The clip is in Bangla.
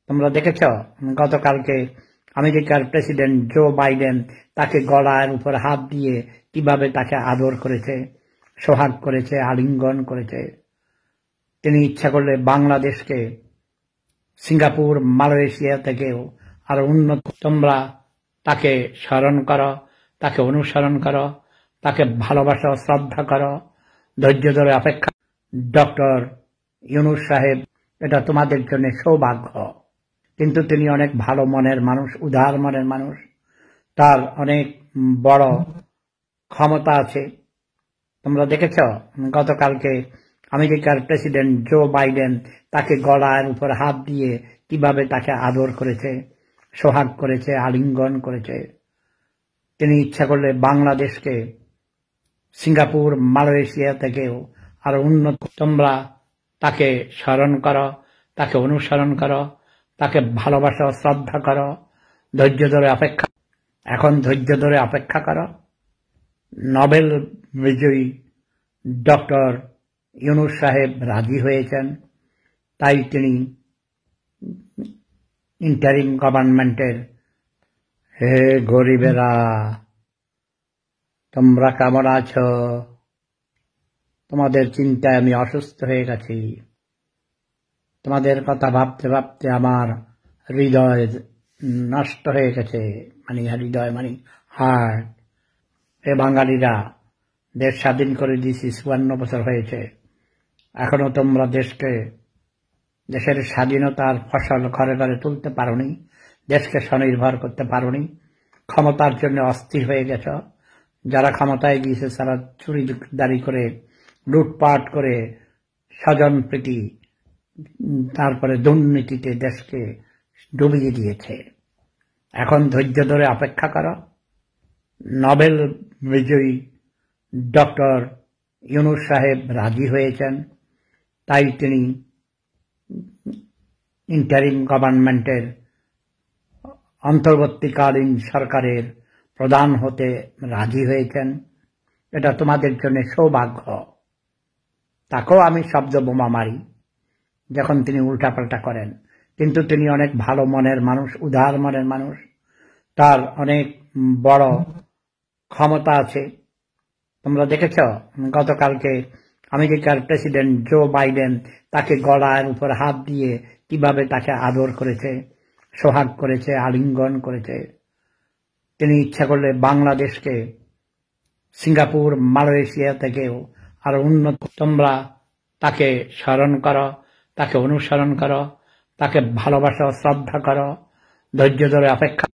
তোমরা দেখেছ গতকালকে আমেরিকার প্রেসিডেন্ট জো বাইডেন তাকে গলার উপর হাত দিয়ে কিভাবে তাকে আদর করেছে, সোহাগ করেছে, আলিঙ্গন করেছে। তিনি ইচ্ছা করলে বাংলাদেশকে সিঙ্গাপুর, মালয়েশিয়া থেকেও আরো উন্নত। তোমরা তাকে স্মরণ করো, তাকে অনুসরণ করো, তাকে ভালোবাসো, শ্রদ্ধা করো, ধৈর্য ধরে অপেক্ষা। ডক্টর ইউনূস সাহেব, এটা তোমাদের জন্য সৌভাগ্য। কিন্তু তিনি অনেক ভালো মনের মানুষ, উদার মনের মানুষ। তার অনেক বড় ক্ষমতা আছে। তোমরা দেখেছ গতকালকে আমেরিকার প্রেসিডেন্ট জো বাইডেন তাকে গলার উপর হাত দিয়ে কিভাবে তাকে আদর করেছে, সোহাগ করেছে, আলিঙ্গন করেছে। তিনি ইচ্ছা করলে বাংলাদেশকে সিঙ্গাপুর, মালয়েশিয়া থেকেও আরো উন্নত। তোমরা তাকে স্মরণ করো, তাকে অনুসরণ করো, তাকে ভালোবাসো, শ্রদ্ধা করো, ধৈর্য ধরে অপেক্ষা। এখন ধৈর্য ধরে অপেক্ষা করো। নোবেল বিজয়ী ডক্টর ইউনূস সাহেব রাজি হয়েছেন, তাই তিনি ইন্টারিম গভর্নমেন্টের। হে গরিবেরা, তোমরা কেমন আছো? তোমাদের চিন্তায় আমি অসুস্থ হয়ে গেছি। তোমাদের কথা ভাবতে ভাবতে আমার হৃদয় নষ্ট হয়ে গেছে। হৃদয় হার্ট। এ বাঙালিরা, দেশ স্বাধীন করে দিয়েছি, ৫৪ বছর হয়েছে। এখনো তোমরা দেশের স্বাধীনতার ফসল ঘরে ঘরে তুলতে পারোনি, দেশকে স্বনির্ভর করতে পারোনি। ক্ষমতার জন্য অস্থির হয়ে গেছ। যারা ক্ষমতায় গিয়েছে তারা চুরিদারি করে, লুটপাট করে, স্বজনপ্রীতি, তারপরে দুর্নীতিতে দেশকে ডুবিয়ে দিয়েছে। এখন ধৈর্য ধরে অপেক্ষা করো। নোবেল বিজয়ী ডক্টর ইউনূস সাহেব রাজি হয়েছেন, তাই তিনি ইন্টারিম গভর্নমেন্টের, অন্তর্বর্তীকালীন সরকারের প্রধান হতে রাজি হয়েছেন। এটা তোমাদের জন্য সৌভাগ্য। তাকেও আমি শব্দ বোমা মারি যখন তিনি উল্টাপাল্টা করেন। কিন্তু তিনি অনেক ভালো মনের মানুষ, উদার মনের মানুষ। তার অনেক বড় ক্ষমতা আছে। তোমরা দেখেছ গতকালকে আমেরিকার প্রেসিডেন্ট জো বাইডেন তাকে গলার উপর হাত দিয়ে কিভাবে তাকে আদর করেছে, সোহাগ করেছে, আলিঙ্গন করেছে। তিনি ইচ্ছা করলে বাংলাদেশকে সিঙ্গাপুর, মালয়েশিয়া থেকেও আরো উন্নত। তোমরা তাকে স্মরণ করো, তাকে অনুসরণ করো, তাকে ভালোবাসো, শ্রদ্ধা করো, ধৈর্য ধরে অপেক্ষা।